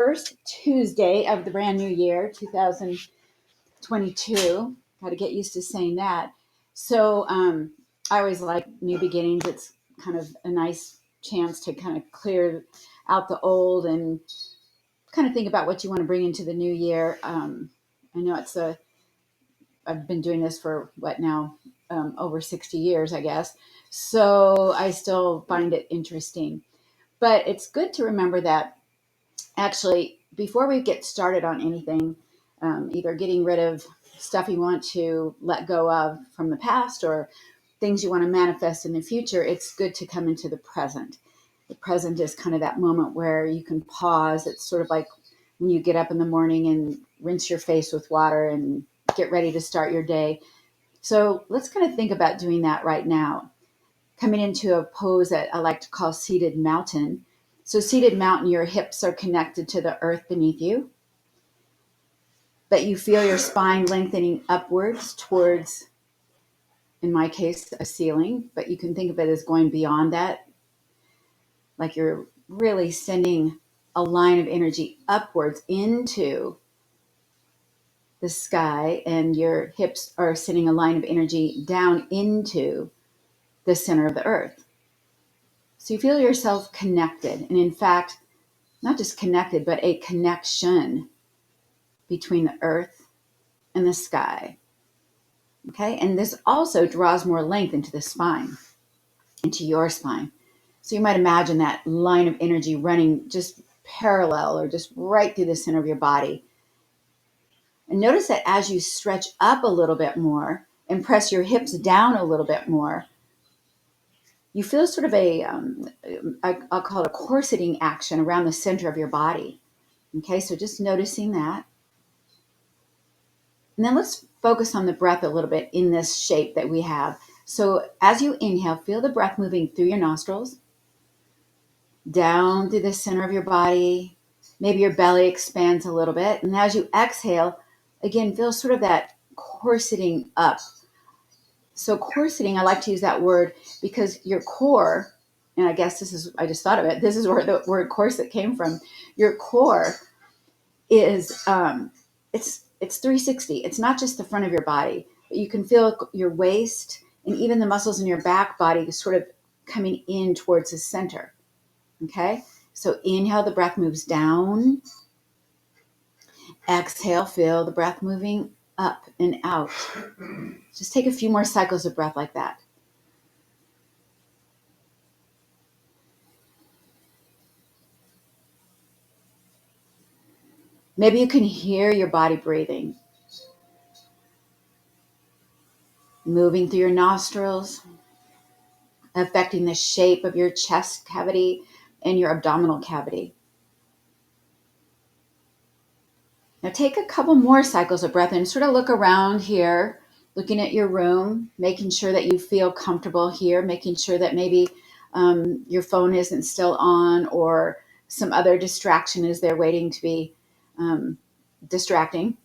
First Tuesday of the brand new year, 2022. Got to get used to saying that. So I always like new beginnings. It's kind of a nice chance to kind of clear out the old and kind of think about what you want to bring into the new year. I know I've been doing this for what now, over 60 years, I guess. So I still find it interesting. But it's good to remember that actually, before we get started on anything, either getting rid of stuff you want to let go of from the past or things you want to manifest in the future, it's good to come into the present. The present is kind of that moment where you can pause. It's sort of like when you get up in the morning and rinse your face with water and get ready to start your day. So let's kind of think about doing that right now. Coming into a pose that I like to call seated mountain. So seated mountain, your hips are connected to the earth beneath you, but you feel your spine lengthening upwards towards, in my case, a ceiling, but you can think of it as going beyond that, like you're really sending a line of energy upwards into the sky, and your hips are sending a line of energy down into the center of the earth. So you feel yourself connected, and in fact, not just connected, but a connection between the earth and the sky. Okay, and this also draws more length into the spine, into your spine. So you might imagine that line of energy running just parallel or just right through the center of your body. And notice that as you stretch up a little bit more and press your hips down a little bit more, you feel sort of I'll call it a corseting action around the center of your body. Okay, so just noticing that. And then let's focus on the breath a little bit in this shape that we have. So as you inhale, feel the breath moving through your nostrils, down through the center of your body. Maybe your belly expands a little bit. And as you exhale, again, feel sort of that corseting up. So corseting, I like to use that word because your core, and I guess I just thought of it, this is where the word corset came from. Your core is, it's 360. It's not just the front of your body, but you can feel your waist and even the muscles in your back body sort of coming in towards the center. Okay, so inhale, the breath moves down. Exhale, feel the breath moving up and out. Just take a few more cycles of breath like that. Maybe you can hear your body breathing, moving through your nostrils, affecting the shape of your chest cavity and your abdominal cavity. Now take a couple more cycles of breath and sort of look around here, looking at your room, making sure that you feel comfortable here, making sure that maybe your phone isn't still on or some other distraction is there waiting to be distracting.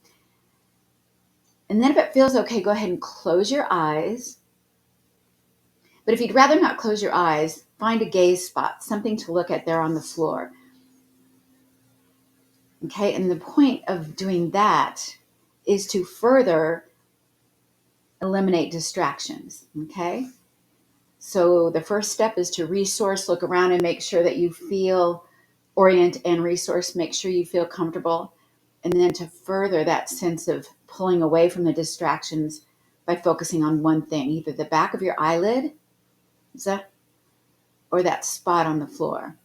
And then if it feels okay, go ahead and close your eyes. But if you'd rather not close your eyes, find a gaze spot, something to look at there on the floor. Okay, and the point of doing that is to further eliminate distractions. Okay, so the first step is to resource, look around and make sure that you feel orient and resource, make sure you feel comfortable. And then to further that sense of pulling away from the distractions by focusing on one thing, either the back of your eyelid or that spot on the floor.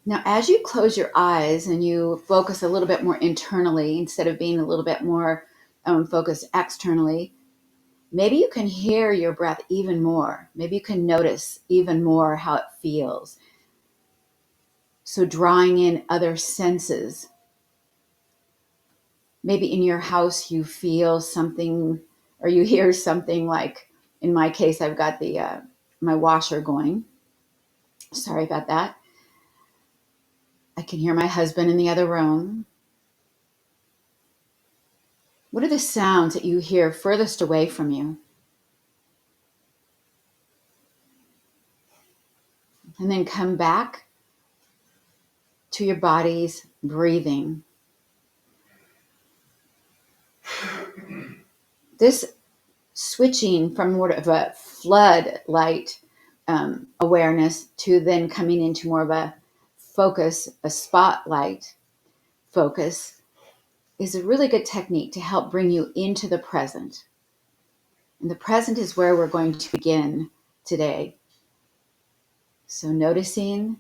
Now, as you close your eyes and you focus a little bit more internally instead of being a little bit more focused externally, maybe you can hear your breath even more. Maybe you can notice even more how it feels. So drawing in other senses. Maybe in your house you feel something or you hear something like, in my case, I've got my washer going. Sorry about that. I can hear my husband in the other room. What are the sounds that you hear furthest away from you? And then come back to your body's breathing. This switching from more of a floodlight awareness to then coming into more of a focus, a spotlight focus, is a really good technique to help bring you into the present. And the present is where we're going to begin today. So noticing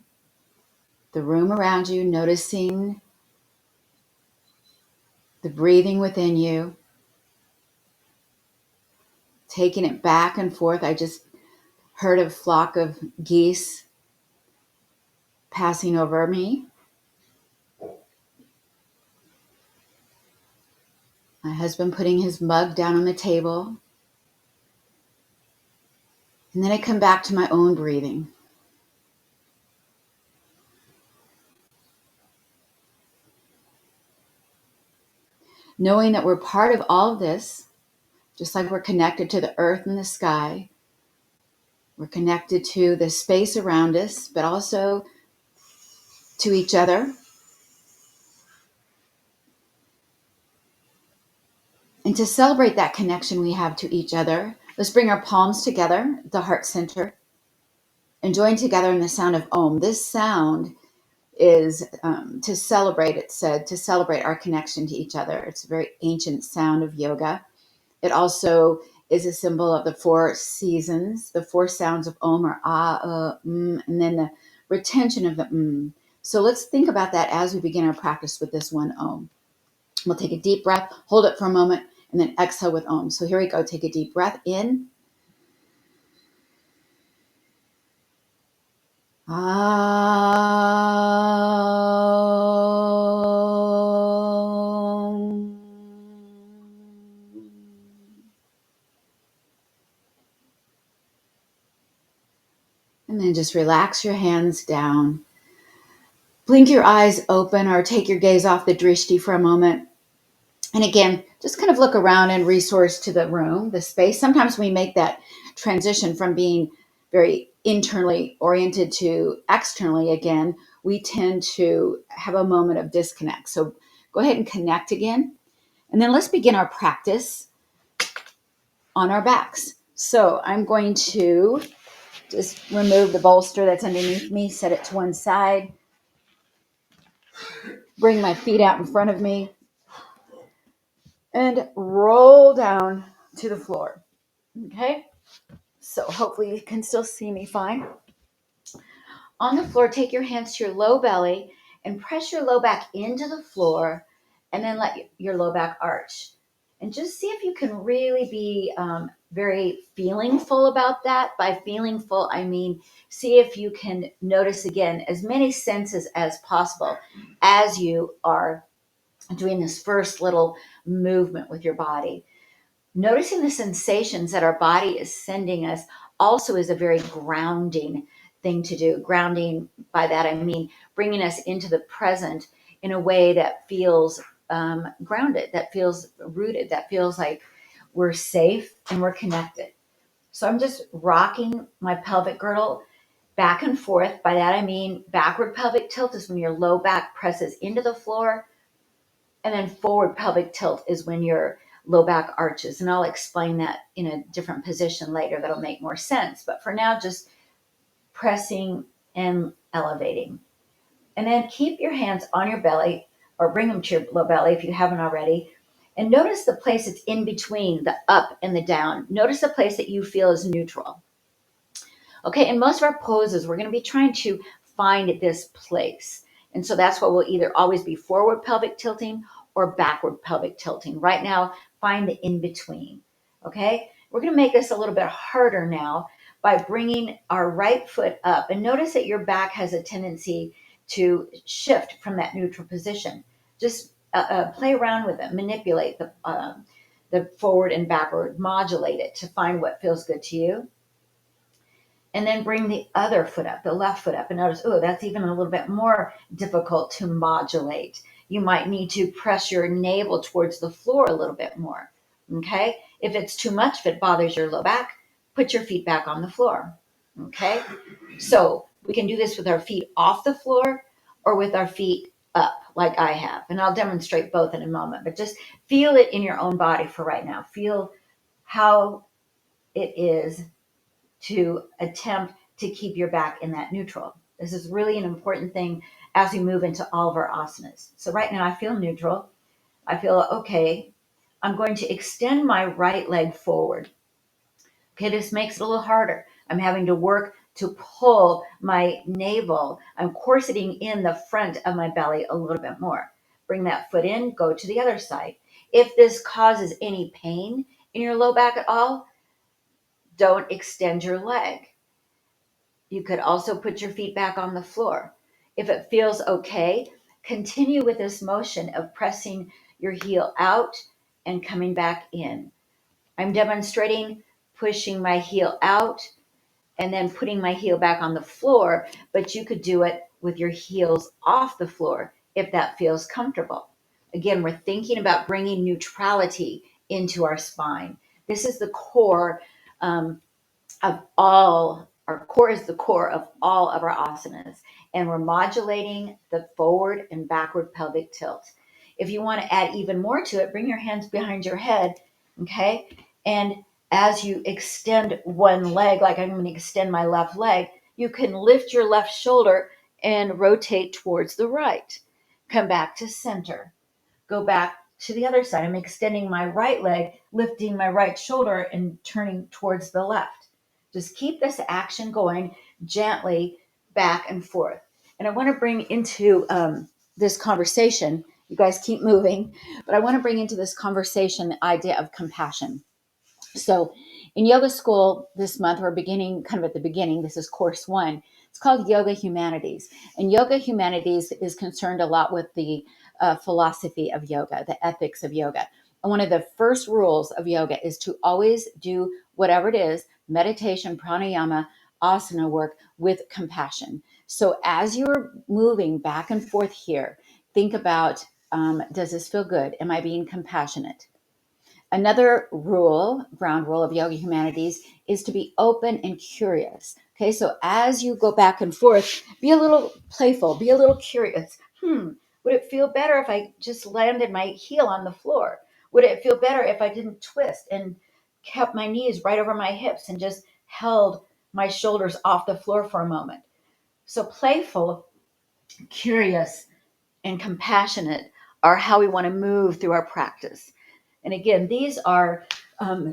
the room around you, noticing the breathing within you, taking it back and forth. I just heard a flock of geese passing over me. My husband putting his mug down on the table. And then I come back to my own breathing. Knowing that we're part of all of this, just like we're connected to the earth and the sky. We're connected to the space around us, but also to each other. And to celebrate that connection we have to each other, let's bring our palms together at the heart center and join together in the sound of Om. This sound is to celebrate, it said, to celebrate our connection to each other. It's a very ancient sound of yoga. It also is a symbol of the four seasons. The four sounds of Om are Ah, and then the retention of the So let's think about that as we begin our practice with this one Om. We'll take a deep breath, hold it for a moment, and then exhale with Om. So here we go. Take a deep breath in. Om. And then just relax your hands down. Blink your eyes open or take your gaze off the drishti for a moment. And again, just kind of look around and resource to the room, the space. Sometimes we make that transition from being very internally oriented to externally again. We tend to have a moment of disconnect. So go ahead and connect again. And then let's begin our practice on our backs. So I'm going to just remove the bolster that's underneath me, set it to one side, bring my feet out in front of me, and roll down to the floor. Okay? So hopefully you can still see me fine. On the floor, take your hands to your low belly and press your low back into the floor, and then let your low back arch. And just see if you can really be very feeling full about that. By feeling full, I mean see if you can notice again as many senses as possible as you are doing this first little movement with your body. Noticing the sensations that our body is sending us also is a very grounding thing to do. Grounding, by that I mean bringing us into the present in a way that feels grounded, that feels rooted, that feels like we're safe and we're connected. So I'm just rocking my pelvic girdle back and forth. By that I mean backward pelvic tilt is when your low back presses into the floor, and then forward pelvic tilt is when your low back arches. And I'll explain that in a different position later that'll make more sense. But for now, just pressing and elevating. And then keep your hands on your belly or bring them to your low belly if you haven't already. And notice the place that's in between the up and the down. Notice the place that you feel is neutral. Okay, in most of our poses, we're going to be trying to find this place. And so that's what will either always be forward pelvic tilting or backward pelvic tilting. Right now, find the in-between. Okay, we're going to make this a little bit harder now by bringing our right foot up. And notice that your back has a tendency to shift from that neutral position. Just play around with it, manipulate the forward and backward, modulate it to find what feels good to you. And then bring the other foot up, the left foot up, and notice, oh, that's even a little bit more difficult to modulate. You might need to press your navel towards the floor a little bit more, okay? If it's too much, if it bothers your low back, put your feet back on the floor, okay? So We can do this with our feet off the floor or with our feet up, like I have. And I'll demonstrate both in a moment, but just feel it in your own body for right now. Feel how it is to attempt to keep your back in that neutral. This is really an important thing as we move into all of our asanas. So right now I feel neutral. I feel okay. I'm going to extend my right leg forward. Okay, this makes it a little harder. I'm having to work to pull my navel. I'm corseting in the front of my belly a little bit more. Bring that foot in, go to the other side. If this causes any pain in your low back at all, don't extend your leg. You could also put your feet back on the floor. If it feels okay, continue with this motion of pressing your heel out and coming back in. I'm demonstrating pushing my heel out and then putting my heel back on the floor, but you could do it with your heels off the floor if that feels comfortable. Again, we're thinking about bringing neutrality into our spine. This is the core of all, our core is the core of all of our asanas, and we're modulating the forward and backward pelvic tilt. If you want to add even more to it, bring your hands behind your head, okay? And as you extend one leg, like I'm going to extend my left leg, you can lift your left shoulder and rotate towards the right. Come back to center. Go back to the other side. I'm extending my right leg, lifting my right shoulder and turning towards the left. Just keep this action going gently back and forth. And I want to bring into this conversation, you guys keep moving, but I want to bring into this conversation the idea of compassion. So in yoga school this month, we're beginning kind of at the beginning. This is course one. It's called Yoga Humanities. And Yoga Humanities is concerned a lot with the philosophy of yoga, the ethics of yoga. And one of the first rules of yoga is to always do whatever it is, meditation, pranayama, asana work with compassion. So as you're moving back and forth here, think about, does this feel good? Am I being compassionate? Another rule, ground rule of Yoga Humanities, is to be open and curious. Okay, so as you go back and forth, be a little playful, be a little curious. Would it feel better if I just landed my heel on the floor? Would it feel better if I didn't twist and kept my knees right over my hips and just held my shoulders off the floor for a moment? So playful, curious, and compassionate are how we want to move through our practice. And again, these are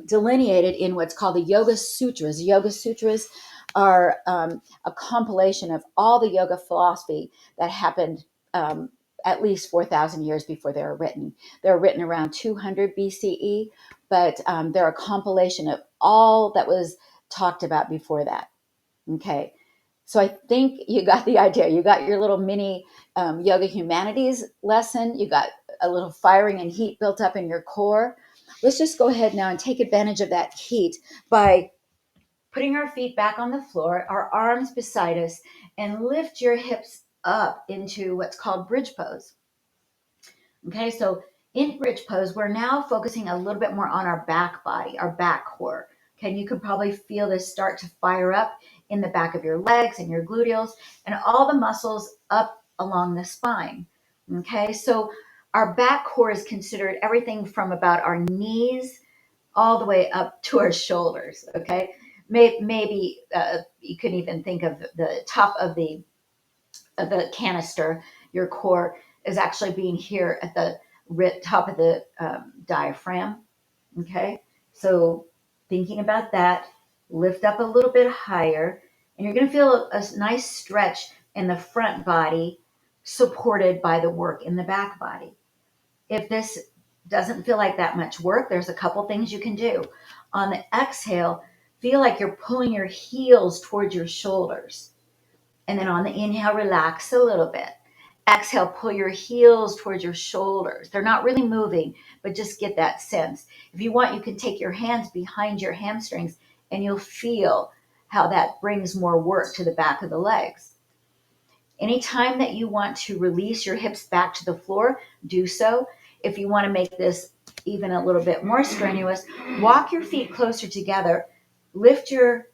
delineated in what's called the Yoga Sutras. The Yoga Sutras are a compilation of all the yoga philosophy that happened at least 4,000 years before they were written. They were written around 200 BCE, but they're a compilation of all that was talked about before that. Okay. So I think you got the idea. You got your little mini Yoga Humanities lesson. You got a little firing and heat built up in your core. Let's just go ahead now and take advantage of that heat by putting our feet back on the floor, our arms beside us, and lift your hips up into what's called bridge pose. Okay, so in bridge pose, we're now focusing a little bit more on our back body, our back core. Okay, you can probably feel this start to fire up in the back of your legs and your gluteals and all the muscles up along the spine. Okay, so our back core is considered everything from about our knees all the way up to our shoulders. Okay, maybe you can even think of the top of the canister. Your core is actually being here at the top of the diaphragm. Okay, so thinking about that, lift up a little bit higher, and you're going to feel a nice stretch in the front body supported by the work in the back body. If this doesn't feel like that much work, there's a couple things you can do. On the exhale, feel like you're pulling your heels towards your shoulders. And then on the inhale, relax a little bit. Exhale, pull your heels towards your shoulders. They're not really moving, but just get that sense. If you want, you can take your hands behind your hamstrings and you'll feel how that brings more work to the back of the legs. Anytime that you want to release your hips back to the floor, do so. If you want to make this even a little bit more strenuous, walk your feet closer together, lift your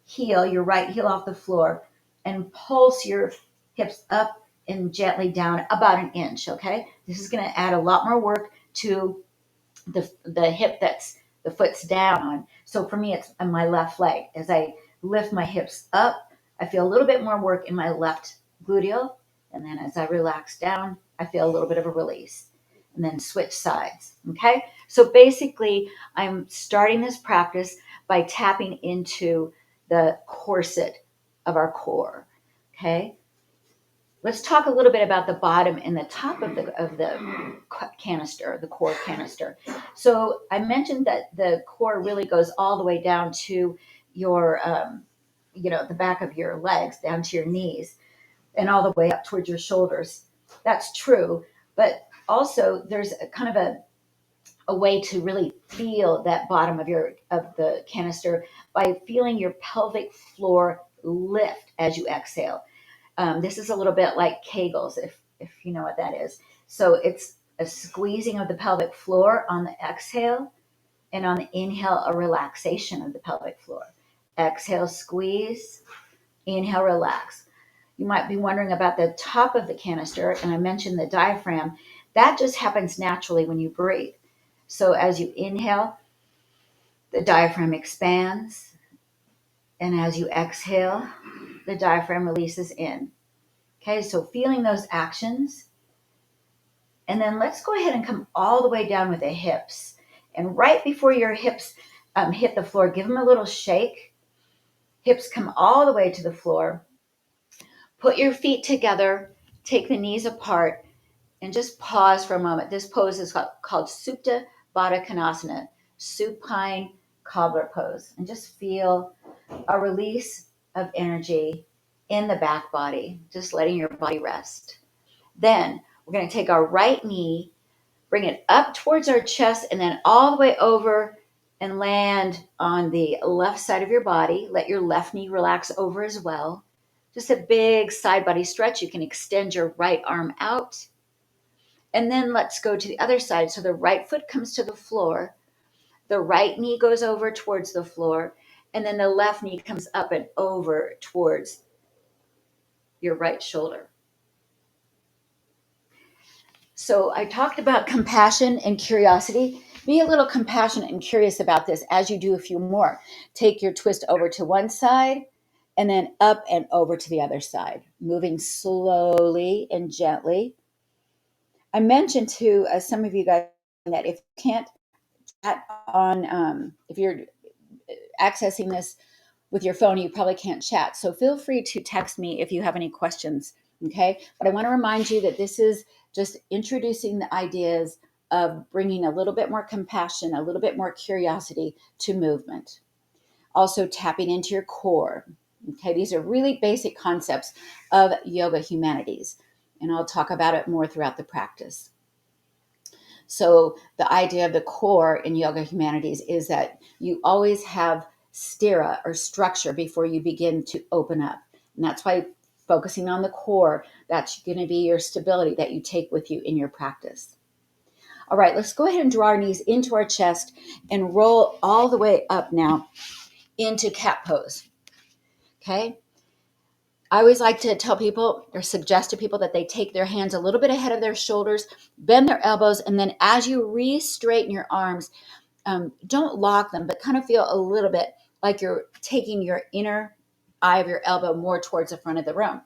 heel, your right heel off the floor, and pulse your hips up and gently down about an inch, okay? This is going to add a lot more work to the hip that's the foot's down on. So for me, it's on my left leg. As I lift my hips up, I feel a little bit more work in my left gluteal. And then as I relax down, I feel a little bit of a release. And then switch sides, okay? So basically, I'm starting this practice by tapping into the corset of our core, okay? Let's talk a little bit about the bottom and the top of the canister, the core canister. So I mentioned that the core really goes all the way down to your, the back of your legs, down to your knees, and all the way up towards your shoulders. That's true, but also there's a kind of a way to really feel that bottom of the canister by feeling your pelvic floor lift as you exhale. This is a little bit like Kegels, if you know what that is. So it's a squeezing of the pelvic floor on the exhale, and on the inhale, a relaxation of the pelvic floor. Exhale, squeeze. Inhale, relax. You might be wondering about the top of the canister, and I mentioned the diaphragm. That just happens naturally when you breathe. So as you inhale, the diaphragm expands, and as you exhale, the diaphragm releases in. Okay, so feeling those actions. And then let's go ahead and come all the way down with the hips. And right before your hips hit the floor, give them a little shake. Hips come all the way to the floor. Put your feet together, take the knees apart, and just pause for a moment. This pose is called Supta Badakanasana, supine cobbler pose. And just feel a release of energy in the back body, just letting your body rest. Then we're going to take our right knee, bring it up towards our chest, and then all the way over and land on the left side of your body. Let your left knee relax over as well. Just a big side body stretch. You can extend your right arm out. And then let's go to the other side. So the right foot comes to the floor. The right knee goes over towards the floor. And then the left knee comes up and over towards your right shoulder. So I talked about compassion and curiosity. Be a little compassionate and curious about this as you do a few more. Take your twist over to one side and then up and over to the other side, moving slowly and gently. I mentioned to some of you guys that if you can't chat on, if you're accessing this with your phone, you probably can't chat. So feel free to text me if you have any questions. Okay. But I want to remind you that this is just introducing the ideas of bringing a little bit more compassion, a little bit more curiosity to movement. Also tapping into your core. Okay. These are really basic concepts of yoga humanities. And I'll talk about it more throughout the practice. So the idea of the core in yoga humanities is that you always have stira or structure before you begin to open up. And that's why focusing on the core, that's going to be your stability that you take with you in your practice. All right, let's go ahead and draw our knees into our chest and roll all the way up now into cat pose. Okay. I always like to tell people or suggest to people that they take their hands a little bit ahead of their shoulders, bend their elbows, and then as you re-straighten your arms, don't lock them, but kind of feel a little bit like you're taking your inner eye of your elbow more towards the front of the room.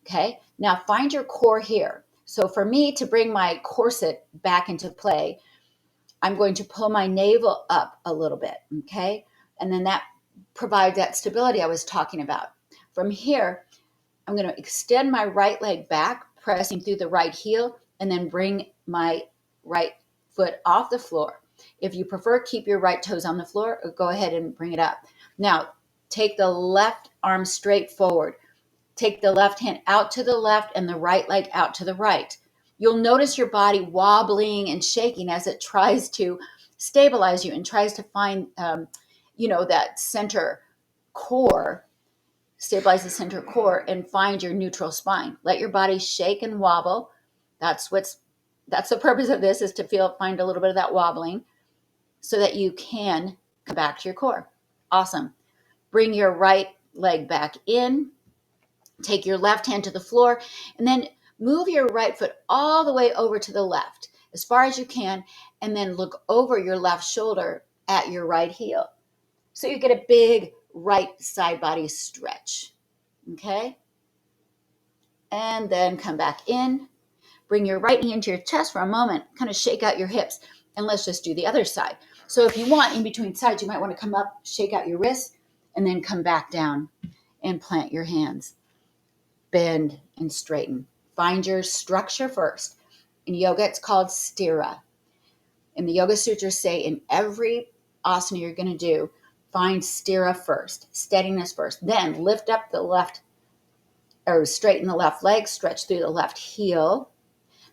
Okay, now find your core here. So for me to bring my corset back into play, I'm going to pull my navel up a little bit, okay? And then that provides that stability I was talking about. From here, I'm going to extend my right leg back, pressing through the right heel, and then bring my right foot off the floor. If you prefer, keep your right toes on the floor or go ahead and bring it up. Now, take the left arm straight forward. Take the left hand out to the left and the right leg out to the right. You'll notice your body wobbling and shaking as it tries to stabilize you and tries to find, that center core, stabilize the center core and find your neutral spine. Let your body shake and wobble. That's the purpose of this, is to find a little bit of that wobbling so that you can come back to your core. Awesome. Bring your right leg back in. Take your left hand to the floor and then move your right foot all the way over to the left as far as you can, and then look over your left shoulder at your right heel. So you get a big right side body stretch. Okay? And then come back in. Bring your right knee into your chest for a moment, kind of shake out your hips, and let's just do the other side. So if you want, in between sides, you might want to come up, shake out your wrists, and then come back down and plant your hands. Bend and straighten. Find your structure first. In yoga, it's called sthira. And the Yoga Sutras say in every asana you're going to do, find sthira first, steadiness first. Then lift up the left, or straighten the left leg, stretch through the left heel.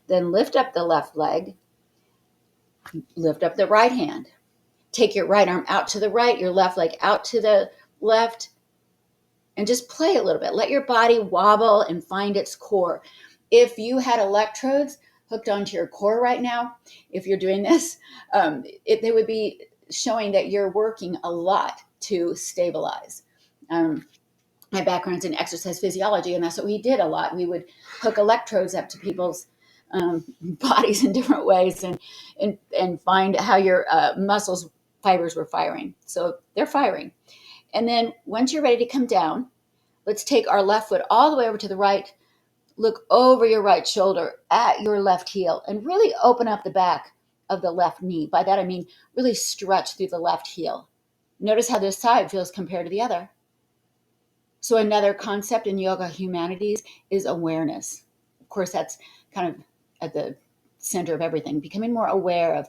Then lift up the left leg, lift up the right hand. Take your right arm out to the right, your left leg out to the left, and just play a little bit. Let your body wobble and find its core. If you had electrodes hooked onto your core right now, if you're doing this, they would be showing that you're working a lot to stabilize. My background's in exercise physiology, and that's what we did a lot. We would hook electrodes up to people's bodies in different ways and find how your muscles fibers were firing. So they're firing. And then once you're ready to come down, let's take our left foot all the way over to the right. Look over your right shoulder at your left heel and really open up the back of the left knee. By that, I mean really stretch through the left heel. Notice how this side feels compared to the other. So another concept in yoga humanities is awareness. Of course, that's kind of at the center of everything, becoming more aware of,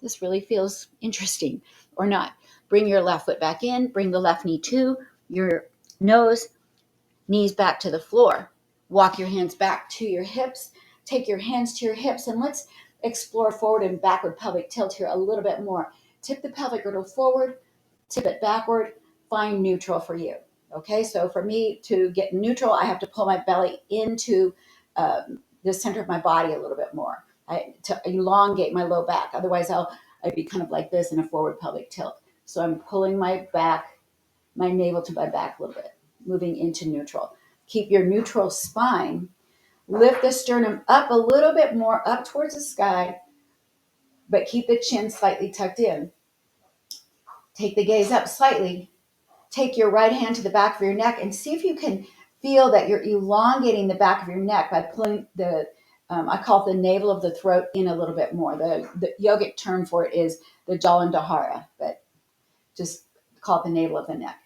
this really feels interesting or not. Bring your left foot back in, bring the left knee to your nose, knees back to the floor. Walk your hands back to your hips, take your hands to your hips, and let's explore forward and backward pelvic tilt here a little bit more. Tip the pelvic girdle forward, tip it backward, find neutral for you. Okay, so for me to get neutral, I have to pull my belly into the center of my body a little bit more. To elongate my low back. Otherwise, I'd be kind of like this in a forward pelvic tilt. So I'm pulling my navel to my back a little bit, moving into neutral. Keep your neutral spine. Lift the sternum up a little bit more, up towards the sky, but keep the chin slightly tucked in. Take the gaze up slightly. Take your right hand to the back of your neck and see if you can feel that you're elongating the back of your neck by pulling I call it the navel of the throat in a little bit more. The yogic term for it is the Jalandhara, but just call it the navel of the neck.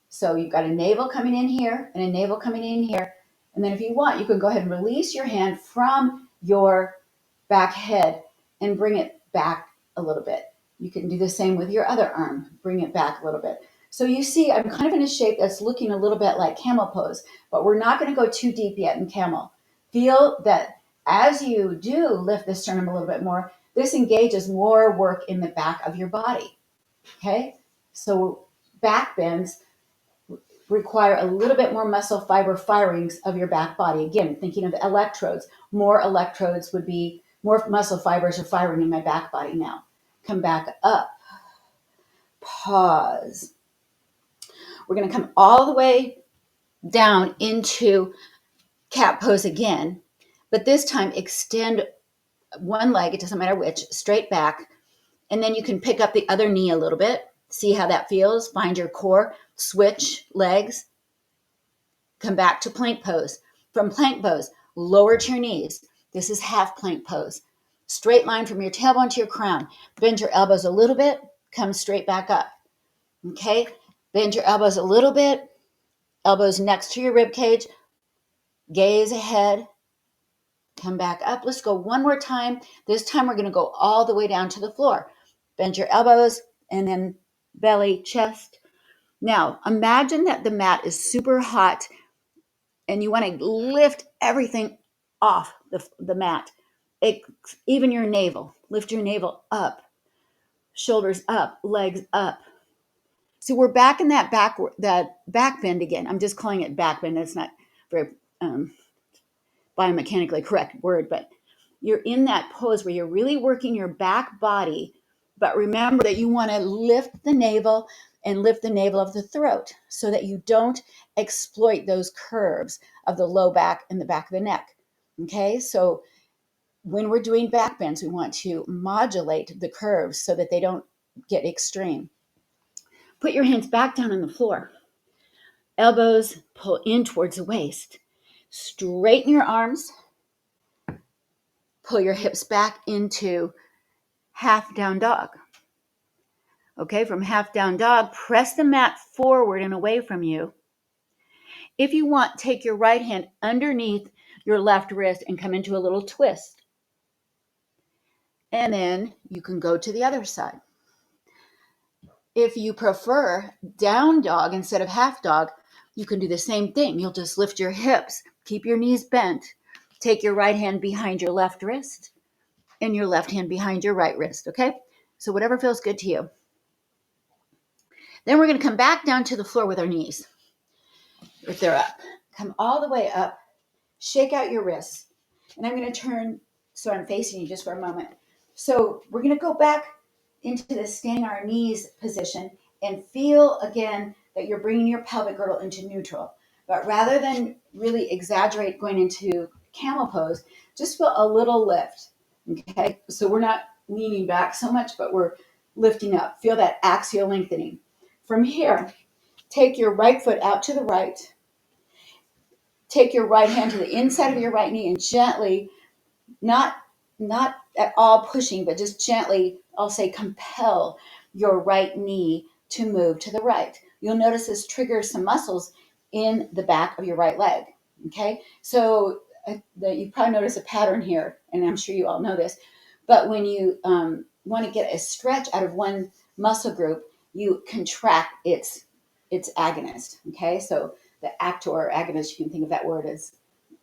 So you've got a navel coming in here and a navel coming in here. And then if you want, you can go ahead and release your hand from your back head and bring it back a little bit. You can do the same with your other arm. Bring it back a little bit. So you see, I'm kind of in a shape that's looking a little bit like camel pose, but we're not going to go too deep yet in camel. Feel that as you do lift the sternum a little bit more, this engages more work in the back of your body. Okay? So back bends require a little bit more muscle fiber firings of your back body. Again, thinking of electrodes, more electrodes would be more muscle fibers are firing in my back body now. Come back up. Pause. We're going to come all the way down into cat pose again, but this time extend one leg, it doesn't matter which, straight back, and then you can pick up the other knee a little bit. See how that feels. Find your core. Switch legs. Come back to plank pose. From plank pose, lower to your knees. This is half plank pose. Straight line from your tailbone to your crown. Bend your elbows a little bit. Come straight back up. Okay? Bend your elbows a little bit. Elbows next to your rib cage. Gaze ahead. Come back up. Let's go one more time. This time we're going to go all the way down to the floor. Bend your elbows and then belly, chest. Now, imagine that the mat is super hot and you want to lift everything off the mat. Even your navel. Lift your navel up. Shoulders up. Legs up. So we're back in that back bend again. I'm just calling it back bend. That's not very biomechanically correct word, but you're in that pose where you're really working your back body, but remember that you want to lift the navel and lift the navel of the throat so that you don't exploit those curves of the low back and the back of the neck. Okay, so when we're doing back bends, we want to modulate the curves so that they don't get extreme. Put your hands back down on the floor. Elbows pull in towards the waist. Straighten your arms. Pull your hips back into half down dog. Okay, from half down dog, press the mat forward and away from you. If you want, take your right hand underneath your left wrist and come into a little twist. And then you can go to the other side. If you prefer down dog instead of half dog, you can do the same thing. You'll just lift your hips, keep your knees bent, take your right hand behind your left wrist and your left hand behind your right wrist, okay? So whatever feels good to you. Then we're going to come back down to the floor with our knees, if they're up. Come all the way up, shake out your wrists. And I'm going to turn so I'm facing you just for a moment. So we're going to go back into this standing on our knees position and feel again that you're bringing your pelvic girdle into neutral. But rather than really exaggerate going into camel pose, just feel a little lift. Okay, so we're not leaning back so much, but we're lifting up. Feel that axial lengthening. From here, take your right foot out to the right. Take your right hand to the inside of your right knee and gently, not at all pushing, but just gently, I'll say compel your right knee to move to the right. You'll notice this triggers some muscles in the back of your right leg. Okay, so you probably notice a pattern here, and I'm sure you all know this, but when you want to get a stretch out of one muscle group, you contract its agonist. Okay, so the actor or agonist, you can think of that word as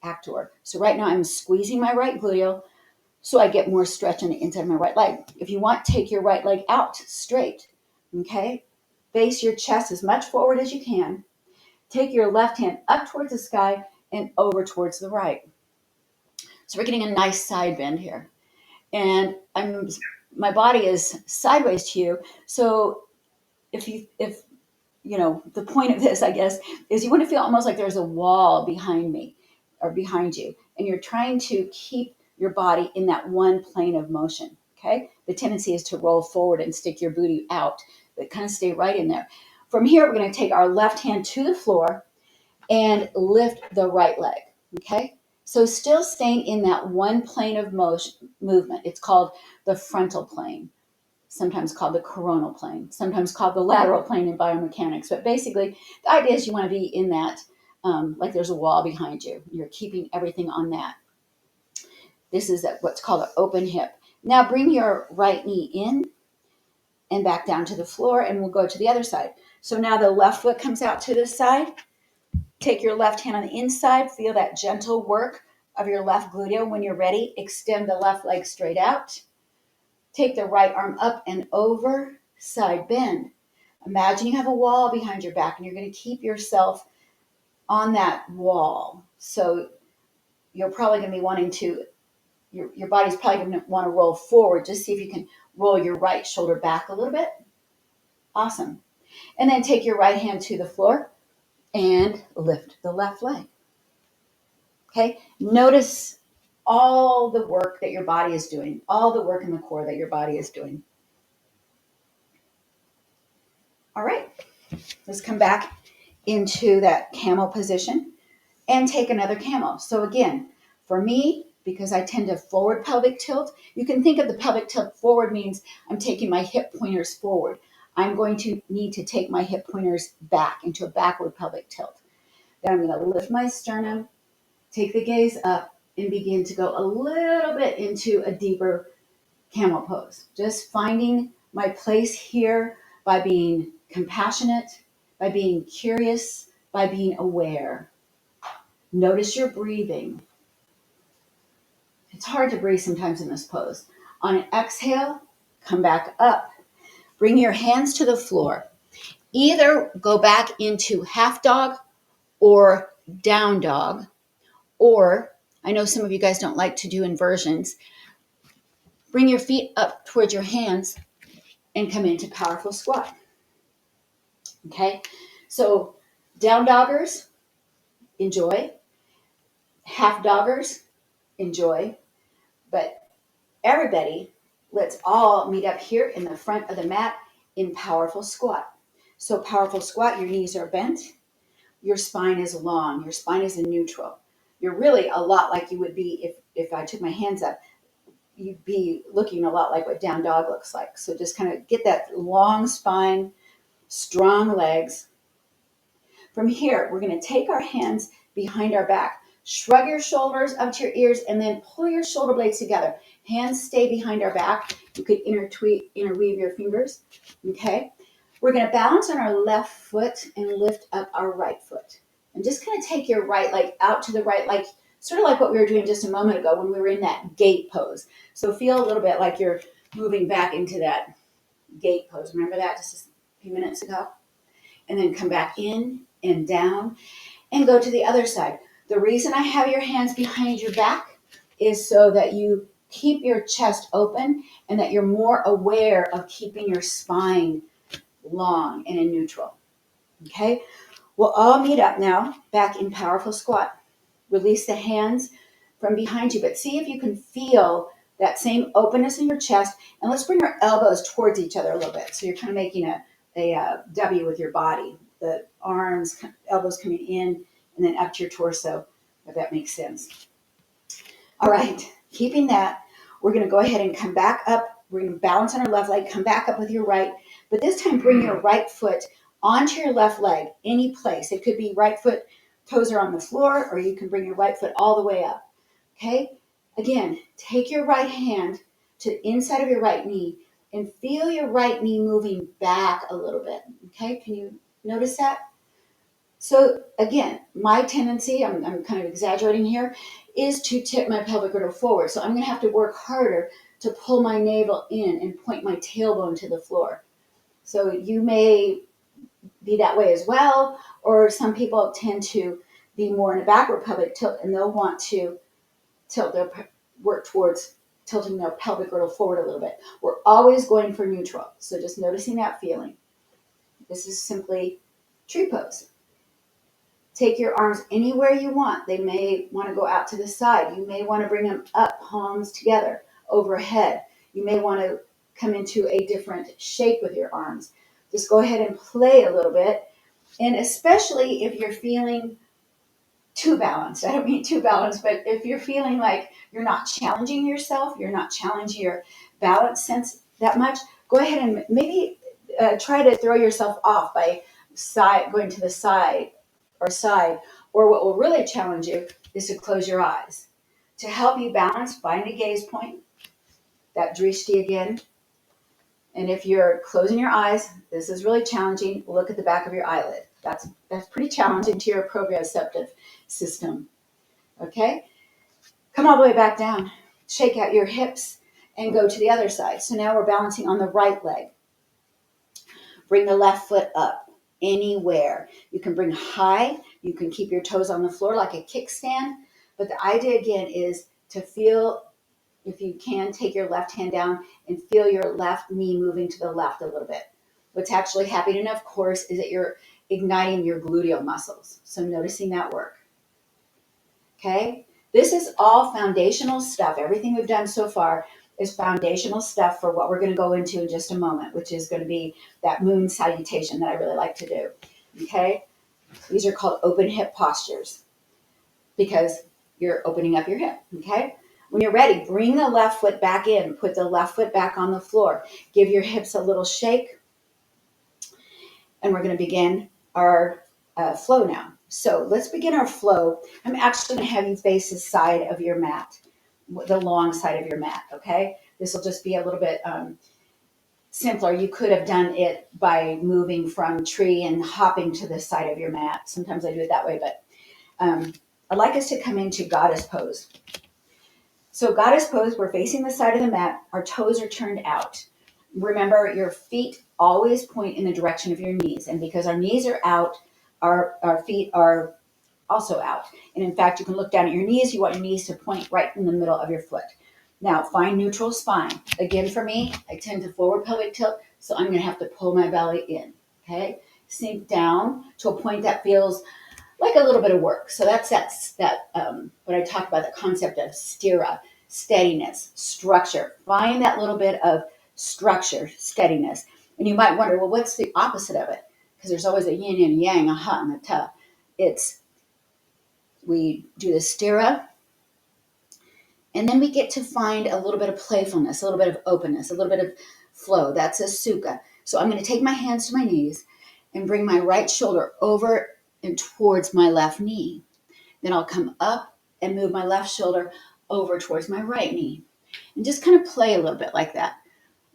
actor. So right now I'm squeezing my right gluteal so I get more stretch on the inside of my right leg. If you want, take your right leg out straight. Okay, face your chest as much forward as you can. Take your left hand up towards the sky and over towards the right. So we're getting a nice side bend here. And my body is sideways to you. So if the point of this, I guess, is you want to feel almost like there's a wall behind me or behind you. And you're trying to keep your body in that one plane of motion. Okay. The tendency is to roll forward and stick your booty out, but kind of stay right in there. From here, we're going to take our left hand to the floor and lift the right leg. Okay. So still staying in that one plane of movement. It's called the frontal plane, sometimes called the coronal plane, sometimes called the lateral plane in biomechanics. But basically, the idea is you want to be in that, like there's a wall behind you. You're keeping everything on that. This is what's called an open hip. Now bring your right knee in and back down to the floor, and we'll go to the other side. So now the left foot comes out to this side. Take your left hand on the inside. Feel that gentle work of your left gluteal. When you're ready, extend the left leg straight out. Take the right arm up and over, side bend. Imagine you have a wall behind your back and you're going to keep yourself on that wall. So you're probably going to be wanting to, your body's probably going to want to roll forward. Just see if you can roll your right shoulder back a little bit. Awesome. And then take your right hand to the floor and lift the left leg. Okay, notice all the work that your body is doing, all the work in the core that your body is doing. All right, let's come back into that camel position and take another camel. So again, for me, because I tend to forward pelvic tilt, you can think of the pelvic tilt forward means I'm taking my hip pointers forward. I'm going to need to take my hip pointers back into a backward pelvic tilt. Then I'm going to lift my sternum, take the gaze up, and begin to go a little bit into a deeper camel pose. Just finding my place here by being compassionate, by being curious, by being aware. Notice your breathing. It's hard to breathe sometimes in this pose. On an exhale, come back up. Bring your hands to the floor. Either go back into half dog or down dog, or I know some of you guys don't like to do inversions. Bring your feet up towards your hands and come into powerful squat. Okay, so down doggers, enjoy. Half doggers, enjoy. But everybody, let's all meet up here in the front of the mat in powerful squat. So powerful squat, your knees are bent, your spine is long, your spine is in neutral. You're really a lot like you would be if I took my hands up. You'd be looking a lot like what down dog looks like. So just kind of get that long spine, strong legs. From here, we're going to take our hands behind our back. Shrug your shoulders up to your ears and then pull your shoulder blades together. Hands stay behind our back. You could interweave your fingers. Okay. We're going to balance on our left foot and lift up our right foot. And just kind of take your right leg out to the right, like sort of like what we were doing just a moment ago when we were in that gate pose. So feel a little bit like you're moving back into that gate pose. Remember that just a few minutes ago? And then come back in and down and go to the other side. The reason I have your hands behind your back is so that you keep your chest open and that you're more aware of keeping your spine long and in neutral. Okay? We'll all meet up now back in powerful squat. Release the hands from behind you, but see if you can feel that same openness in your chest. And let's bring our elbows towards each other a little bit. So you're kind of making a W with your body. The arms, elbows coming in and then up to your torso, if that makes sense. All right, keeping that, we're going to go ahead and come back up. We're going to balance on our left leg, come back up with your right, but this time bring your right foot onto your left leg, any place. It could be right foot, toes are on the floor, or you can bring your right foot all the way up. Okay? Again, take your right hand to the inside of your right knee and feel your right knee moving back a little bit. Okay? Can you notice that? So again, my tendency, I'm kind of exaggerating here, is to tip my pelvic girdle forward. So I'm going to have to work harder to pull my navel in and point my tailbone to the floor. So you may be that way as well, or some people tend to be more in a backward pelvic tilt and they'll want to work towards tilting their pelvic girdle forward a little bit. We're always going for neutral. So just noticing that feeling. This is simply tree pose. Take your arms anywhere you want. They may want to go out to the side. You may want to bring them up, palms together, overhead. You may want to come into a different shape with your arms. Just go ahead and play a little bit. And especially if you're feeling too balanced. I don't mean too balanced, but if you're feeling like you're not challenging yourself, you're not challenging your balance sense that much, go ahead and maybe try to throw yourself off by going to the side, or what will really challenge you is to close your eyes. To help you balance, find a gaze point, that drishti again. And if you're closing your eyes, this is really challenging. Look at the back of your eyelid. That's pretty challenging to your proprioceptive system. Okay? Come all the way back down. Shake out your hips and go to the other side. So now we're balancing on the right leg. Bring the left foot up anywhere. You can bring high. You can keep your toes on the floor like a kickstand. But the idea, again, is to feel, if you can, take your left hand down and feel your left knee moving to the left a little bit. What's actually happening, of course, is that you're igniting your gluteal muscles. So noticing that work. Okay? This is all foundational stuff. Everything we've done so far is foundational stuff for what we're going to go into in just a moment, which is going to be that moon salutation that I really like to do. Okay? These are called open hip postures because you're opening up your hip. Okay? When you're ready, bring the left foot back in. Put the left foot back on the floor. Give your hips a little shake. And we're going to begin our flow now. So let's begin our flow. I'm actually going to have you face the side of your mat, the long side of your mat, okay? This will just be a little bit simpler. You could have done it by moving from tree and hopping to the side of your mat. Sometimes I do it that way, but I'd like us to come into goddess pose. So goddess pose, we're facing the side of the mat. Our toes are turned out. Remember, your feet always point in the direction of your knees. And because our knees are out, our feet are also out. And in fact, you can look down at your knees. You want your knees to point right in the middle of your foot. Now, find neutral spine. Again, for me, I tend to forward pelvic tilt, so I'm going to have to pull my belly in. Okay? sink down to a point that feels like a little bit of work. So that's what I talk about, the concept of stira, steadiness, structure. Find that little bit of structure, steadiness. And you might wonder, well, what's the opposite of it? Because there's always a yin and yang, a ha and a ta. We do the stira, and then we get to find a little bit of playfulness, a little bit of openness, a little bit of flow. That's a sukha. So I'm going to take my hands to my knees and bring my right shoulder over and towards my left knee. Then I'll come up and move my left shoulder over towards my right knee. And just kind of play a little bit like that.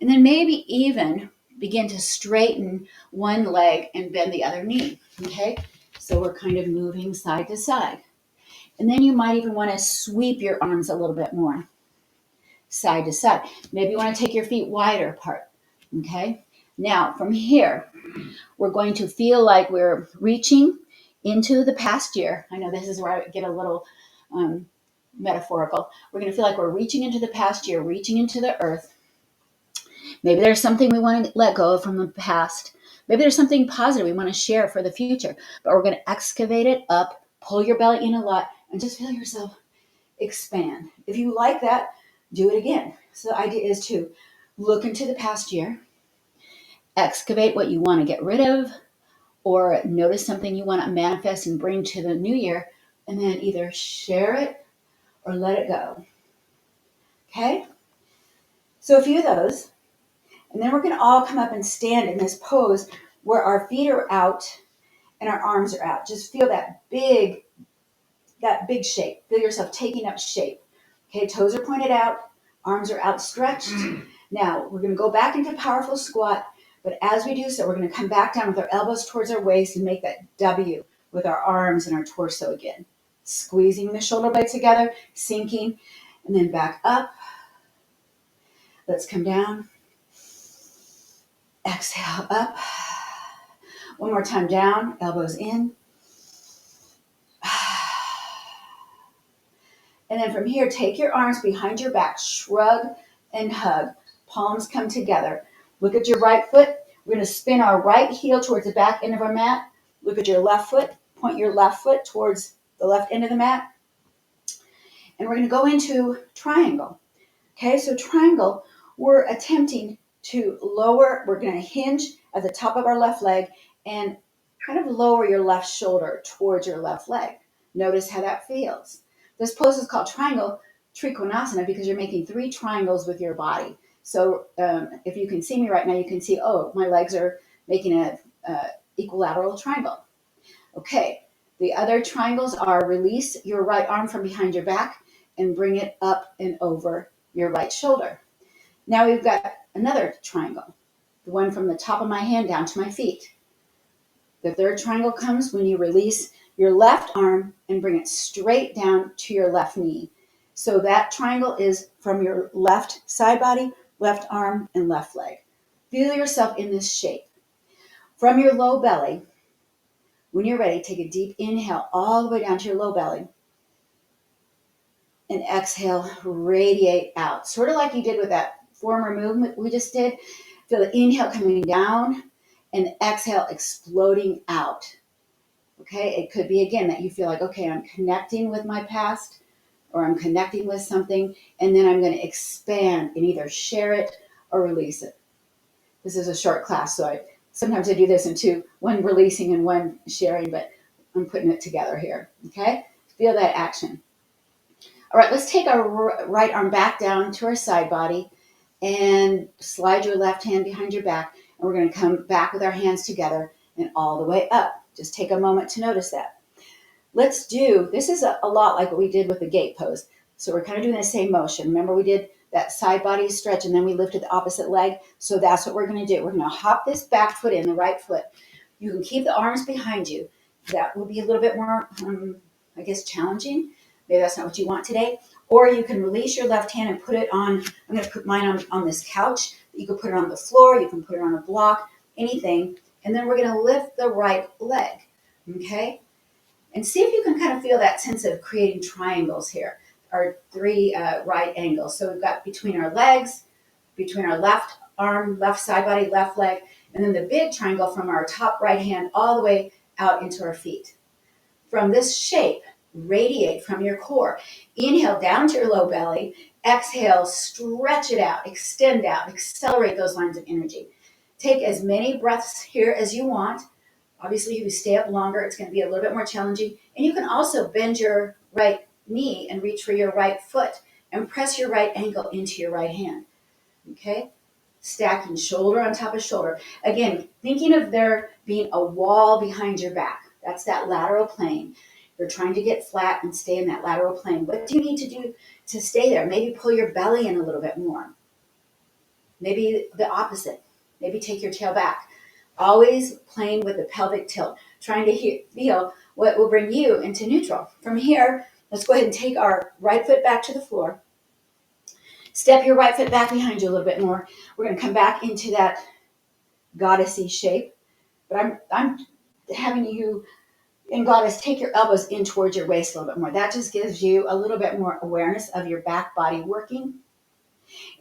And then maybe even begin to straighten one leg and bend the other knee. Okay? So we're kind of moving side to side. And then you might even want to sweep your arms a little bit more, side to side. Maybe you want to take your feet wider apart. Okay? Now, from here, we're going to feel like we're reaching into the past year. I know this is where I get a little metaphorical. We're going to feel like we're reaching into the past year, reaching into the earth. Maybe there's something we want to let go of from the past. Maybe there's something positive we want to share for the future. But we're going to excavate it up, pull your belly in a lot, and just feel yourself expand. If you like that, do it again. So the idea is to look into the past year, excavate what you want to get rid of, or notice something you want to manifest and bring to the new year, and then either share it or let it go. Okay? So a few of those. And then we're going to all come up and stand in this pose where our feet are out and our arms are out. Just feel that big shape. Feel yourself taking up shape. Okay, toes are pointed out, arms are outstretched. Now, we're going to go back into powerful squat, but as we do so, we're going to come back down with our elbows towards our waist and make that W with our arms and our torso again. Squeezing the shoulder blades together, sinking, and then back up. Let's come down. Exhale, up. One more time down, elbows in. And then from here, take your arms behind your back, shrug and hug. Palms come together. Look at your right foot. We're going to spin our right heel towards the back end of our mat. Look at your left foot. Point your left foot towards the left end of the mat. And we're going to go into triangle. Okay, so triangle, we're attempting to lower, we're going to hinge at the top of our left leg and kind of lower your left shoulder towards your left leg. Notice how that feels. This pose is called triangle Konasana because you're making 3 triangles with your body. So if you can see me right now, you can see, oh, my legs are making a equilateral triangle. Okay, the other triangles are release your right arm from behind your back and bring it up and over your right shoulder. Now we've got another triangle, the one from the top of my hand down to my feet. The third triangle comes when you release your left arm and bring it straight down to your left knee. So that triangle is from your left side body, left arm, and left leg. Feel yourself in this shape. From your low belly, when you're ready, take a deep inhale all the way down to your low belly. And exhale, radiate out. Sort of like you did with that former movement we just did. Feel the inhale coming down and exhale exploding out. Okay, it could be again that you feel like, okay, I'm connecting with my past or I'm connecting with something, and then I'm going to expand and either share it or release it. This is a short class, so sometimes I do this in 2, one releasing and one sharing, but I'm putting it together here. Okay, feel that action. All right, let's take our right arm back down to our side body and slide your left hand behind your back. And we're going to come back with our hands together and all the way up. Just take a moment to notice that. This is a lot like what we did with the gate pose. So we're kind of doing the same motion. Remember we did that side body stretch and then we lifted the opposite leg. So that's what we're going to do. We're going to hop this back foot in, the right foot. You can keep the arms behind you. That will be a little bit more, challenging. Maybe that's not what you want today. Or you can release your left hand and put it on, I'm going to put mine on this couch. You can put it on the floor. You can put it on a block, anything. And then we're going to lift the right leg, okay? And see if you can kind of feel that sense of creating triangles here, our 3 right angles. So we've got between our legs, between our left arm, left side body, left leg, And then the big triangle from our top right hand all the way out into our feet. From this shape, radiate from your core. Inhale down to your low belly. Exhale, stretch it out, extend out, accelerate those lines of energy. Take as many breaths here as you want. Obviously, if you stay up longer, it's going to be a little bit more challenging. And you can also bend your right knee and reach for your right foot and press your right ankle into your right hand. Okay? Stacking shoulder on top of shoulder. Again, thinking of there being a wall behind your back. That's that lateral plane. You're trying to get flat and stay in that lateral plane. What do you need to do to stay there? Maybe pull your belly in a little bit more. Maybe the opposite. Maybe take your tail back. Always playing with the pelvic tilt, trying to feel what will bring you into neutral. From here, let's go ahead and take our right foot back to the floor. Step your right foot back behind you a little bit more. We're going to come back into that goddessy shape. But I'm having you in goddess take your elbows in towards your waist a little bit more. That just gives you a little bit more awareness of your back body working.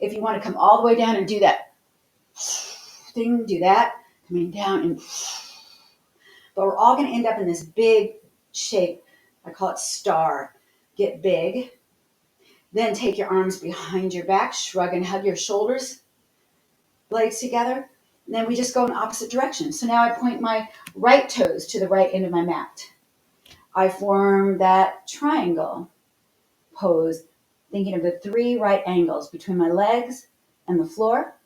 If you want to come all the way down and do that thing, do that. Coming down and... But we're all going to end up in this big shape. I call it star. Get big. Then take your arms behind your back. Shrug and hug your shoulders, blades together. And then we just go in opposite directions. So now I point my right toes to the right end of my mat. I form that triangle pose, thinking of the 3 right angles between my legs and the floor,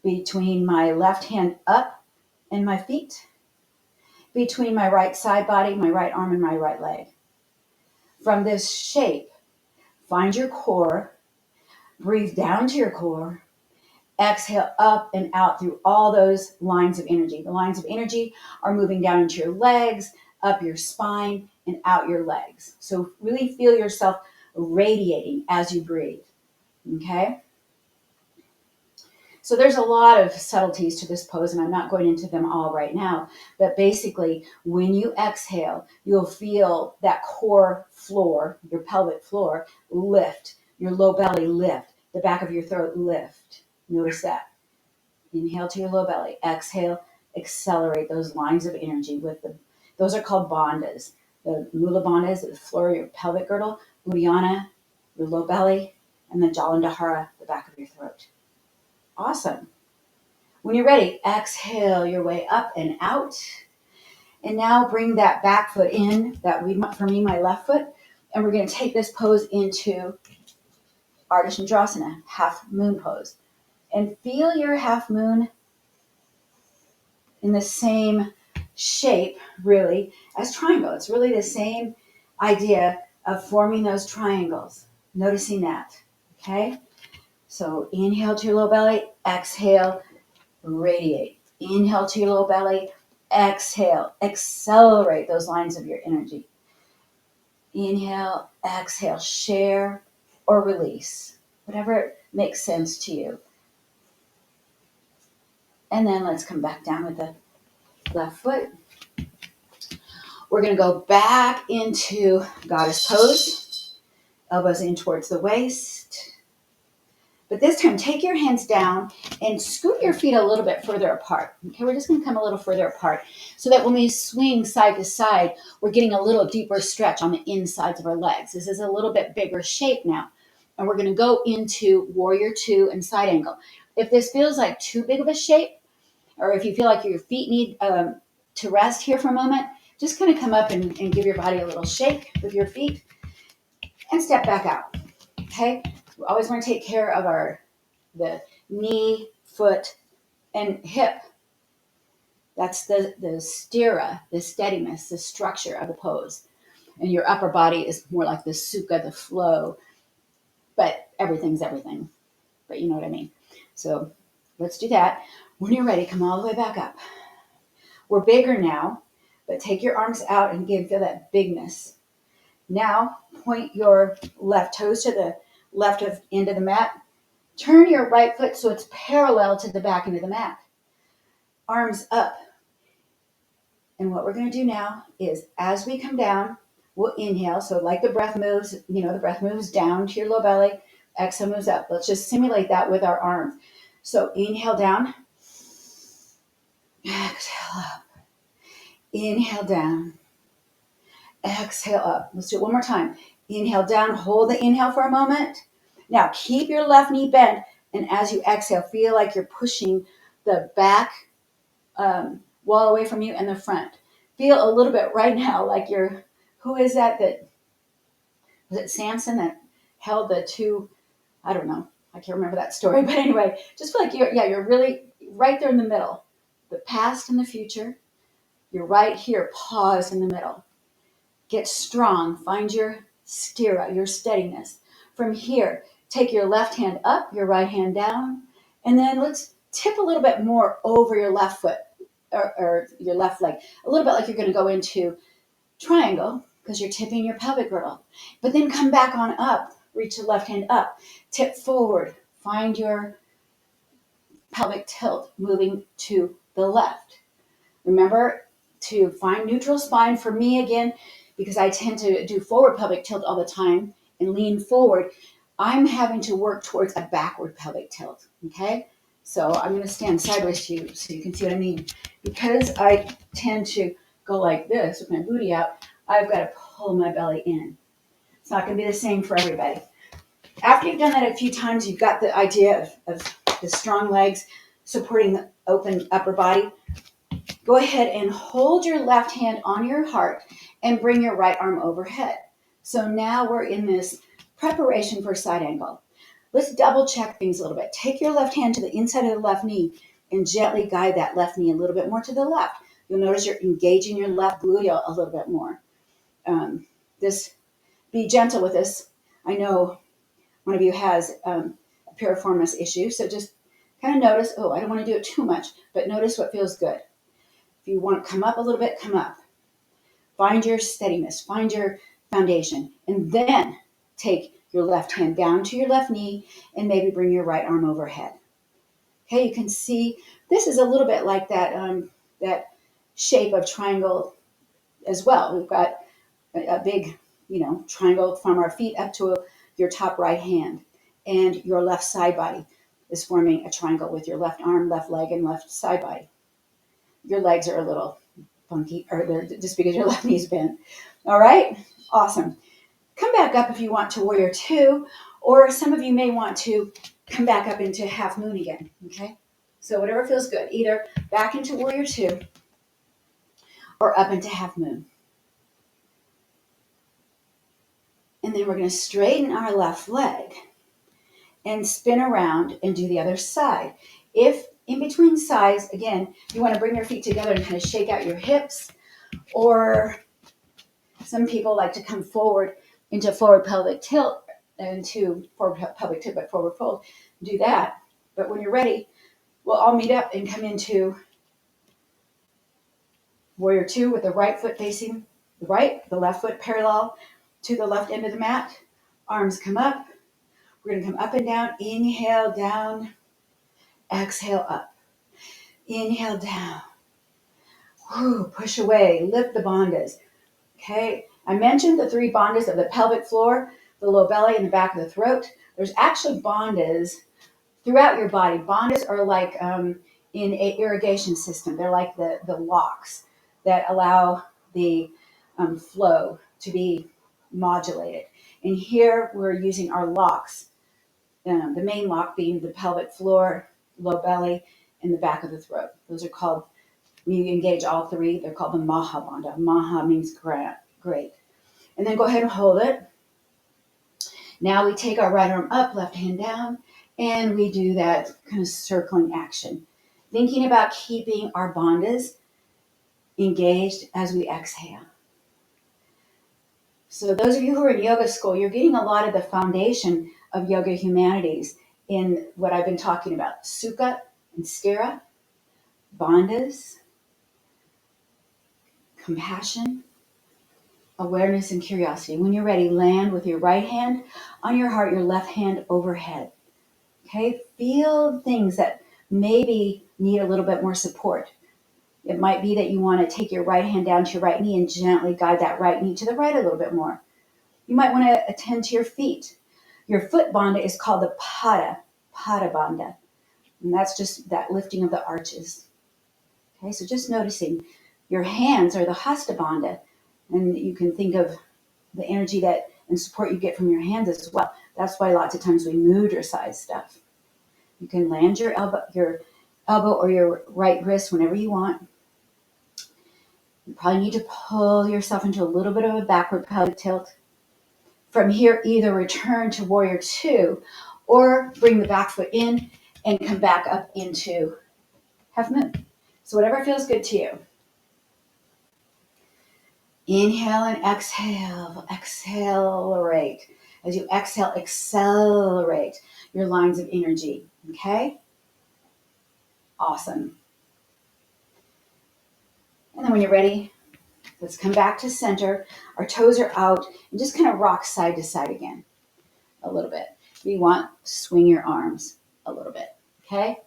between my left hand up and my feet, between my right side body, my right arm, and my right leg. From this shape, find your core, breathe down to your core, exhale up and out through all those lines of energy. The lines of energy are moving down into your legs, up your spine, and out your legs. So really feel yourself radiating as you breathe, okay? So there's a lot of subtleties to this pose, and I'm not going into them all right now, but basically when you exhale, you'll feel that core floor, your pelvic floor, lift, your low belly lift, the back of your throat lift. Notice that. Inhale to your low belly. Exhale, accelerate those lines of energy with them. Those are called bandhas. The mula bandha is the floor of your pelvic girdle, uddiyana, your low belly, and the jalandhara, the back of your throat. Awesome. When you're ready, exhale your way up and out. And now bring that back foot in, for me, my left foot. And we're going to take this pose into Andrasana, half moon pose. And feel your half moon in the same shape, really, as triangle. It's really the same idea of forming those triangles. Noticing that, okay? So inhale to your low belly, exhale, radiate. Inhale to your low belly, exhale, accelerate those lines of your energy. Inhale, exhale, share or release, whatever makes sense to you. And then let's come back down with the left foot. We're going to go back into goddess pose, elbows in towards the waist. But this time, take your hands down and scoot your feet a little bit further apart. Okay, we're just going to come a little further apart so that when we swing side to side, we're getting a little deeper stretch on the insides of our legs. This is a little bit bigger shape now. And we're going to go into warrior 2 and side angle. If this feels like too big of a shape, or if you feel like your feet need to rest here for a moment, just kind of come up and give your body a little shake with your feet and step back out. Okay? We always want to take care of the knee, foot, and hip. That's the stira, the steadiness, the structure of the pose. And your upper body is more like the sukha, the flow. But everything's everything. But you know what I mean. So let's do that. When you're ready, come all the way back up. We're bigger now, but take your arms out and feel that bigness. Now, point your left toes to the left end of the mat. Turn your right foot so it's parallel to the back end of the mat. Arms up. And what we're going to do now is, as we come down, we'll inhale. So like the breath moves, the breath moves down to your low belly. Exhale moves up. Let's just simulate that with our arms. So inhale down. Exhale up. Inhale down. Exhale up. Let's do it one more time. Inhale down. Hold the inhale for a moment. Now keep your left knee bent. And as you exhale, feel like you're pushing the back wall away from you and the front. Feel a little bit right now like you're, who is that was it Samson that held the two, I don't know, I can't remember that story, but anyway, just feel like you're really right there in the middle. The past and the future, you're right here, pause in the middle. Get strong, find your stira, your steadiness. From here, take your left hand up, your right hand down, and then let's tip a little bit more over your left foot or your left leg, a little bit like you're going to go into triangle because you're tipping your pelvic girdle. But then come back on up, reach the left hand up, tip forward, find your pelvic tilt, moving to the left. Remember to find neutral spine. For me, again, because I tend to do forward pelvic tilt all the time and lean forward, I'm having to work towards a backward pelvic tilt, okay? So I'm going to stand sideways to you so you can see what I mean. Because I tend to go like this with my booty out, I've got to pull my belly in. It's not going to be the same for everybody. After you've done that a few times, you've got the idea of the strong legs supporting the open upper body. Go ahead and hold your left hand on your heart and bring your right arm overhead. So now we're in this preparation for side angle. Let's double check things a little bit. Take your left hand to the inside of the left knee and gently guide that left knee a little bit more to the left. You'll notice you're engaging your left gluteal a little bit more. Be gentle with this. I know one of you has a piriformis issue, so just kind of notice, I don't want to do it too much, but notice what feels good. If you want to come up a little bit, come up. Find your steadiness, find your foundation, and then take your left hand down to your left knee and maybe bring your right arm overhead. Okay, you can see this is a little bit like that shape of triangle as well. We've got a big, triangle from our feet up to your top right hand, and your left side body is forming a triangle with your left arm, left leg, and left side body. Your legs are a little funky, or they're just because your left knee's bent. All right, awesome. Come back up if you want to warrior two, or some of you may want to come back up into half moon again. Okay, so whatever feels good, either back into warrior two or up into half moon. And then we're going to straighten our left leg and spin around and do the other side. If in between sides, again, you want to bring your feet together and kind of shake out your hips, or some people like to come forward into forward pelvic tilt, into forward pelvic tilt, but forward fold. Do that. But when you're ready, we'll all meet up and come into warrior two with the right foot facing the right, the left foot parallel to the left end of the mat. Arms come up. We're going to come up and down. Inhale, down. Exhale, up. Inhale, down. Push away. Lift the bandhas. Okay. I mentioned the three bandhas of the pelvic floor, the low belly, and the back of the throat. There's actually bandhas throughout your body. Bandhas are like in an irrigation system. They're like the locks that allow the flow to be modulated. And here we're using our locks. The main lock being the pelvic floor, low belly, and the back of the throat. Those are called, when you engage all three, they're called the Maha Bandha. Maha means great. And then go ahead and hold it. Now we take our right arm up, left hand down, and we do that kind of circling action. Thinking about keeping our bandhas engaged as we exhale. So those of you who are in yoga school, you're getting a lot of the foundation of yoga humanities in what I've been talking about. Sukha and stira, bandhas, compassion, awareness, and curiosity. When you're ready, land with your right hand on your heart, your left hand overhead. Okay, feel things that maybe need a little bit more support. It might be that you want to take your right hand down to your right knee and gently guide that right knee to the right a little bit more. You might want to attend to your feet. Your foot bandha is called the Pada bandha. And that's just that lifting of the arches. Okay, so just noticing your hands are the hasta bandha, and you can think of the energy that and support you get from your hands as well. That's why lots of times we mudra size stuff. You can land your elbow or your right wrist whenever you want. You probably need to pull yourself into a little bit of a backward pelvic tilt. From here, either return to warrior two or bring the back foot in and come back up into half moon. So whatever feels good to you. Inhale and exhale. Accelerate. As you exhale, accelerate your lines of energy. Okay? Awesome. And then when you're ready, let's come back to center. Our toes are out and just kind of rock side to side again a little bit. If you want, swing your arms a little bit. Okay?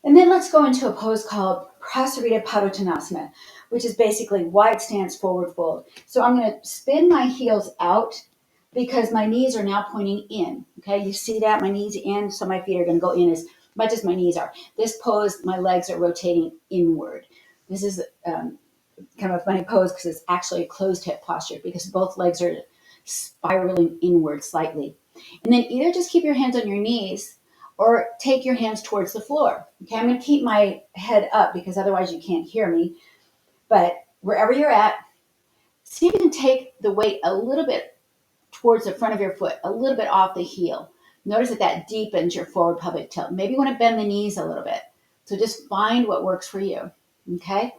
And then let's go into a pose called Prasarita Padutanasama, which is basically wide stance, forward fold. So I'm going to spin my heels out because my knees are now pointing in. Okay, you see that? My knees in, so my feet are going to go in as much as my knees are. This pose, my legs are rotating inward. This is kind of a funny pose because it's actually a closed hip posture because both legs are spiraling inward slightly. And then either just keep your hands on your knees or take your hands towards the floor. Okay, I'm going to keep my head up because otherwise you can't hear me. But wherever you're at, see if you can take the weight a little bit towards the front of your foot, a little bit off the heel. Notice that deepens your forward pelvic tilt. Maybe you want to bend the knees a little bit. So just find what works for you. Okay?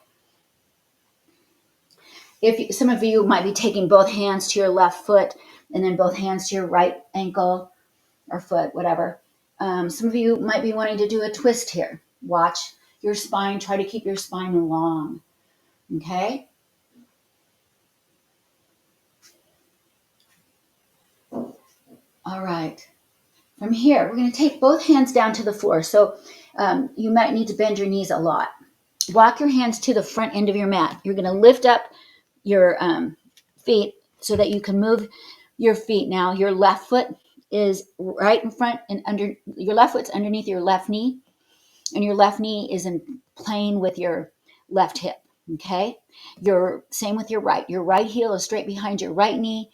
Some of you might be taking both hands to your left foot and then both hands to your right ankle or foot, whatever. Some of you might be wanting to do a twist here. Watch your spine. Try to keep your spine long. Okay? All right. From here, we're going to take both hands down to the floor. So you might need to bend your knees a lot. Walk your hands to the front end of your mat. You're going to lift up your feet so that you can move your feet. Now, your left foot is right in front and under. Your left foot's underneath your left knee, and your left knee is in plane with your left hip. Okay? Same with your right. Your right heel is straight behind your right knee,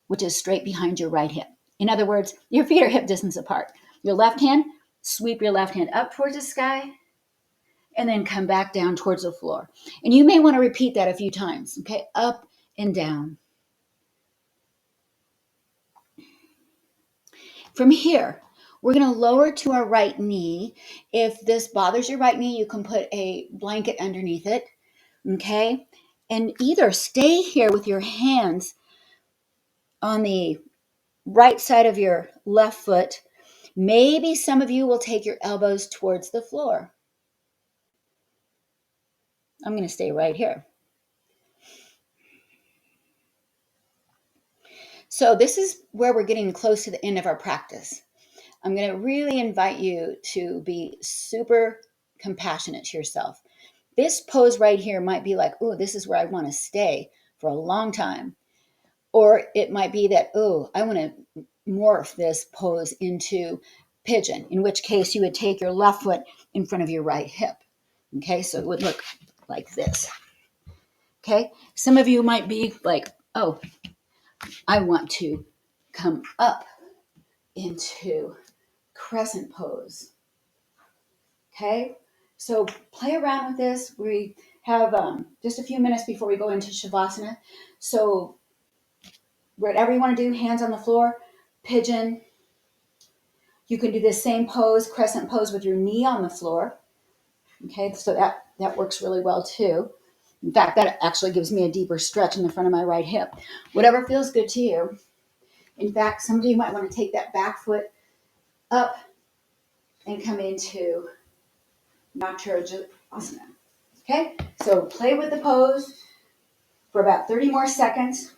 which is straight behind your right hip. In other words, your feet are hip distance apart. Your left hand, sweep your left hand up towards the sky, and then come back down towards the floor. And you may want to repeat that a few times, okay? Up and down. From here, we're going to lower to our right knee. If this bothers your right knee, you can put a blanket underneath it, okay? And either stay here with your hands on the right side of your left foot. Maybe some of you will take your elbows towards the floor. I'm going to stay right here. So this is where we're getting close to the end of our practice. I'm going to really invite you to be super compassionate to yourself. This pose right here might be like, oh, this is where I want to stay for a long time. Or it might be that, oh, I want to morph this pose into pigeon, in which case you would take your left foot in front of your right hip. Okay, so it would look like this. Okay, some of you might be like, oh, I want to come up into crescent pose. Okay, so play around with this. We have just a few minutes before we go into Shavasana. So whatever you want to do, hands on the floor, pigeon. You can do this same pose, crescent pose, with your knee on the floor. Okay, so that works really well too. In fact, that actually gives me a deeper stretch in the front of my right hip. Whatever feels good to you. In fact, some of you might want to take that back foot up and come into Andrasana. Okay, so play with the pose for about 30 more seconds.